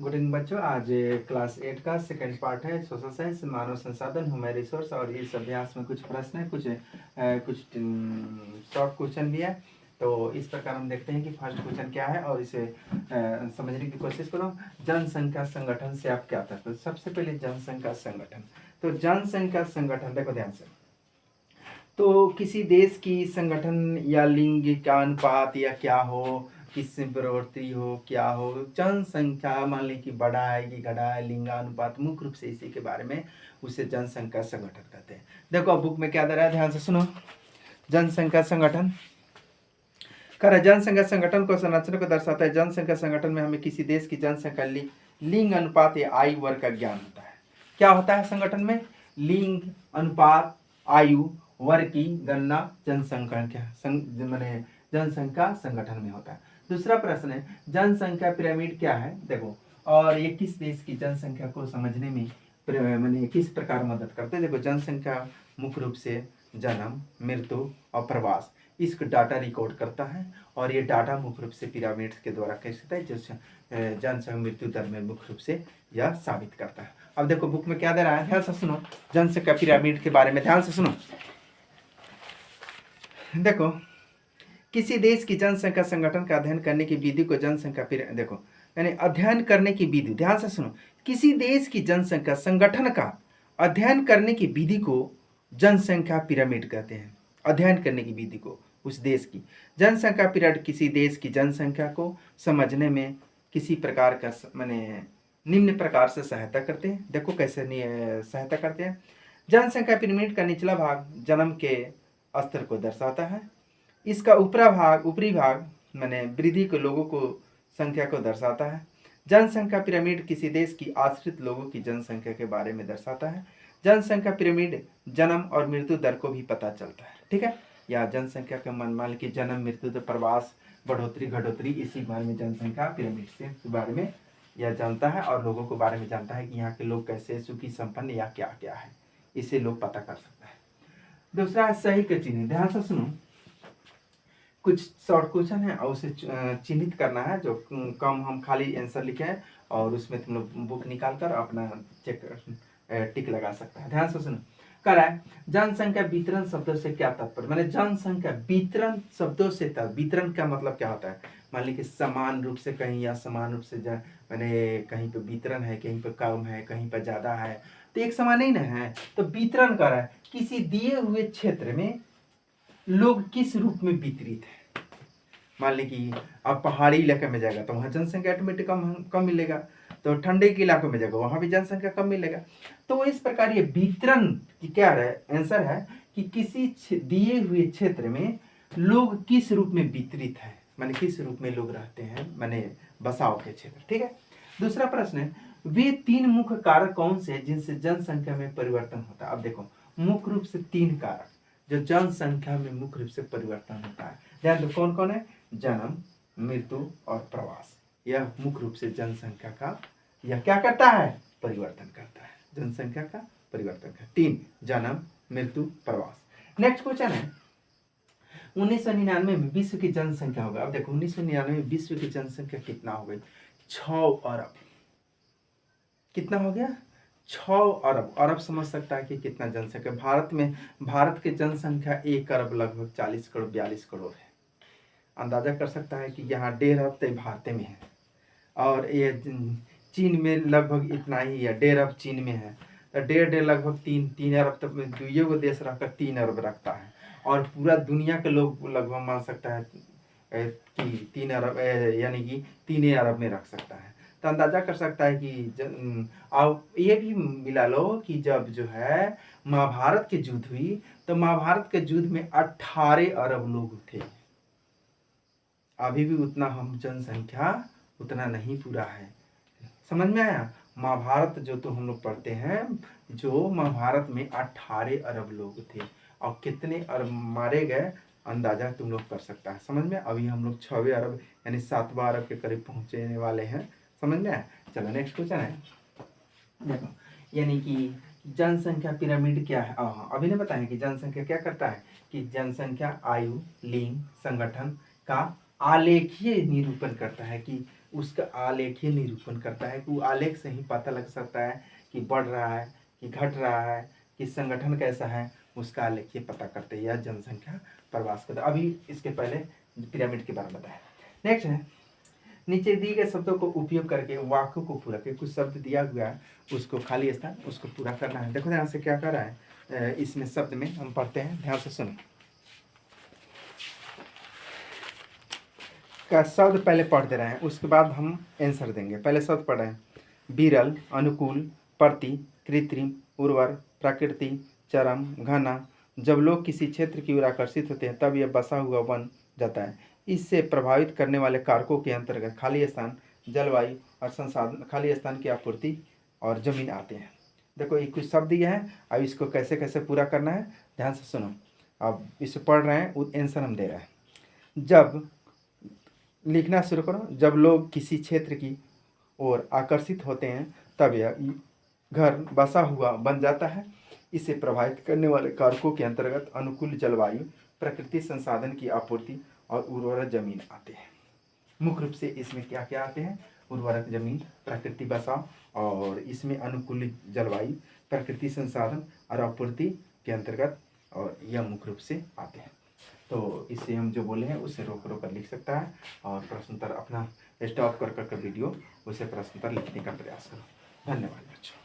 Good evening बच्चों। आज class 8 का सेकंड पार्ट है सोशल साइंस, मानव संसाधन, ह्यूमन रिसोर्स। और इस अभ्यास में कुछ प्रश्न है, कुछ शॉर्ट क्वेश्चन भी है। तो इस प्रकार हम देखते हैं कि फर्स्ट क्वेश्चन क्या है और इसे समझने की कोशिश करो। जनसंख्या संगठन से आप क्या तात्पर्य? सबसे पहले जनसंख्या संगठन। तो जनसंख्या संगठन देखो ध्यान से, तो किसी देश की संगठन या लिंग का अनुपात या क्या हो, किससे प्रवृत्ति हो, क्या हो, जनसंख्या मान ली कि बड़ा है कि घटा है, लिंगानुपात, मुख्य रूप से इसी के बारे में उसे जनसंख्या संगठन कहते हैं। देखो बुक में क्या दे रहा है, ध्यान से सुनो। जनसंख्या संगठन कर जनसंख्या संगठन को संरचना को दर्शाता है। जनसंख्या संगठन में हमें किसी देश की जनसंख्या लिंग अनुपात या आयु वर्ग का ज्ञान होता है। क्या होता है संगठन में? लिंग अनुपात, आयु वर्ग की गणना जनसंख्या संगठन में होता है। दूसरा प्रश्न है, जनसंख्या पिरामिड क्या है? देखो, और ये किस देश की जनसंख्या को समझने में मैंने किस प्रकार मदद करते हैं? देखो, जनसंख्या मुख्य रूप से जन्म, मृत्यु और प्रवास इसका डाटा रिकॉर्ड करता है, और ये डाटा मुख्य रूप से पिरामिड्स के द्वारा कैसे है, जैसे जनसंख्या मृत्यु दर में मुख्य रूप से यह साबित करता है। अब देखो बुक में क्या दे रहा है, ध्यान से सुनो। जनसंख्या पिरामिड के बारे में ध्यान से सुनो। देखो, किसी देश की जनसंख्या संगठन का अध्ययन करने की विधि को जनसंख्या देखो यानी अध्ययन करने की विधि, ध्यान से सुनो। किसी देश की जनसंख्या संगठन का अध्ययन करने की विधि को जनसंख्या पिरामिड कहते हैं। अध्ययन करने की विधि को उस देश की जनसंख्या पिरामिड किसी देश की जनसंख्या को समझने में किसी प्रकार का माने निम्न प्रकार से सहायता करते हैं। देखो कैसे सहायता करते हैं। जनसंख्या पिरामिड का निचला भाग जन्म के स्तर को दर्शाता है। इसका ऊपरी भाग माने वृद्धि के लोगों को संख्या को दर्शाता है। जनसंख्या पिरामिड किसी देश की आश्रित लोगों की जनसंख्या के बारे में दर्शाता है। जनसंख्या पिरामिड जन्म और मृत्यु दर को भी पता चलता है, ठीक है। या जनसंख्या के मान की जन्म, मृत्यु दर, प्रवास, बढ़ोतरी, घटोतरी, इसी बारे में जनसंख्या पिरामिड से बारे में यह जानता है, और लोगों के बारे में जानता है कि यहाँ के लोग कैसे सुखी संपन्न या क्या क्या है, इसे लोग पता कर सकता है। दूसरा है सही के चिन्ह, ध्यान से सुनो। कुछ शॉर्ट क्वेश्चन है और उसे चिन्हित करना है, जो कम हम खाली आंसर लिखे हैं और उसमें तुम लोग बुक निकाल कर अपना चेक टिक लगा सकता है। ध्यान से सुनो। कह रहा है जनसंख्या वितरण शब्दों से क्या तात्पर्य? मैंने जनसंख्या वितरण शब्दों से वितरण का मतलब क्या होता है? मान लीजिए समान रूप से कहीं या समान रूप से मैंने कहीं पे वितरण है, कहीं पे कम है, कहीं पे ज्यादा है, तो एक समान नहीं ना है। तो वितरण कर रहा है किसी दिए हुए क्षेत्र में लोग किस रूप में वितरित है। मान ली कि आप पहाड़ी इलाके में जाएगा तो वहाँ जनसंख्या ऑटोमेटिक कम मिलेगा, तो ठंडे के इलाकों में जाएगा वहाँ भी जनसंख्या कम मिलेगा। तो इस प्रकार ये वितरण की क्या है, आंसर है कि किसी दिए हुए क्षेत्र में लोग किस रूप में वितरित है, माने किस रूप में लोग रहते हैं, माने बसाव के क्षेत्र, ठीक है। दूसरा प्रश्न है, वे 3 मुख्य कारक कौन से हैं जिनसे जनसंख्या में परिवर्तन होता है? अब देखो, मुख्य रूप से 3 कारक जो जनसंख्या में मुख्य रूप से परिवर्तन होता है, ध्यान दो कौन कौन है? जन्म, मृत्यु और प्रवास। यह मुख्य रूप से जनसंख्या का यह क्या करता है? परिवर्तन करता है, जनसंख्या का परिवर्तन करता है। 3, जन्म, मृत्यु, प्रवास। नेक्स्ट क्वेश्चन है, 1999 में विश्व की जनसंख्या होगा। अब देखो 1999 में विश्व की जनसंख्या कितना हो गई? 6 अरब। कितना हो गया? 6 अरब। अरब समझ सकता है कि कितना जनसंख्या। भारत की जनसंख्या 1 अरब लगभग 40 करोड़ 42 करोड़ है। अंदाजा कर सकता है कि यहाँ 1.5 अरब तो भारत में है, और ये चीन में लगभग इतना ही है, 1.5 अरब चीन में है, तो 1.5 लगभग 3 अरब तक में दुइयों को देश रखकर 3 अरब रखता है, और पूरा दुनिया के लोग लगभग मान सकता है कि 3 अरब यानी कि 3 अरब में रख सकता है। तो अंदाजा कर सकता है कि अब ये भी मिला लो कि जब जो है महाभारत की युद्ध हुई तो महाभारत के युद्ध में 18 अरब लोग थे। अभी भी उतना हम जनसंख्या उतना नहीं पूरा है, समझ में आया? महाभारत जो तो हम लोग पढ़ते हैं, जो महाभारत में 18 अरब लोग थे, और कितने अरब मारे गए अंदाजा तुम लोग कर सकता है, समझ में? अभी हम लोग 6वें अरब यानी 7वां अरब के करीब पहुंचने वाले हैं, समझ में आया? चलो नेक्स्ट क्वेश्चन है, देखो यानी कि जनसंख्या पिरामिड क्या है? अभी ने बताया कि जनसंख्या क्या करता है कि जनसंख्या आयु, लिंग, संगठन का आलेखीय निरूपण करता है कि उसका आलेखीय निरूपण करता है कि वो आलेख से ही पता लग सकता है कि बढ़ रहा है कि घट रहा है कि संगठन कैसा है, उसका आलेखीय पता करते हैं। यह जनसंख्या प्रवास करता है। अभी इसके पहले पिरामिड के बारे में बताया। नेक्स्ट है, नीचे दिए गए शब्दों को उपयोग करके वाक्यों को पूरा करें। कुछ शब्द दिया हुआ है, उसको खाली स्थान उसको पूरा करना है। देखो ध्यान से क्या कर रहा है, इसमें शब्द में हम पढ़ते हैं, ध्यान से सुनो। का शब्द पहले पढ़ दे रहे हैं, उसके बाद हम आंसर देंगे। पहले शब्द पढ़ रहे हैं, विरल, अनुकूल, प्रति, कृत्रिम, उर्वर, प्रकृति, चरम, घना। जब लोग किसी क्षेत्र की ओर आकर्षित होते हैं तब यह बसा हुआ बन जाता है। इससे प्रभावित करने वाले कारकों के अंतर्गत खाली स्थान, जलवायु और संसाधन, खाली स्थान की आपूर्ति और जमीन आते हैं। देखो ये कुछ शब्द दिए हैं, अब इसको कैसे कैसे पूरा करना है ध्यान से सुनो। अब इसे पढ़ रहे हैं, आंसर हम दे रहे हैं। जब लिखना शुरू करो। जब लोग किसी क्षेत्र की ओर आकर्षित होते हैं तब यह घर बसा हुआ बन जाता है। इसे प्रभावित करने वाले कारकों के अंतर्गत अनुकूल जलवायु, प्रकृति संसाधन की आपूर्ति और उर्वरक जमीन आते हैं। मुख्य रूप से इसमें क्या क्या आते हैं, उर्वरक जमीन, प्रकृति बसाव, और इसमें अनुकूल जलवायु, प्रकृति संसाधन और आपूर्ति के अंतर्गत, और यह मुख्य रूप से आते हैं। तो इससे हम जो बोले हैं उसे रोक रोक कर लिख सकता है, और प्रश्नोत्तर अपना स्टॉप कर कर वीडियो उसे प्रश्नोत्तर लिखने का प्रयास करो। धन्यवाद बच्चों।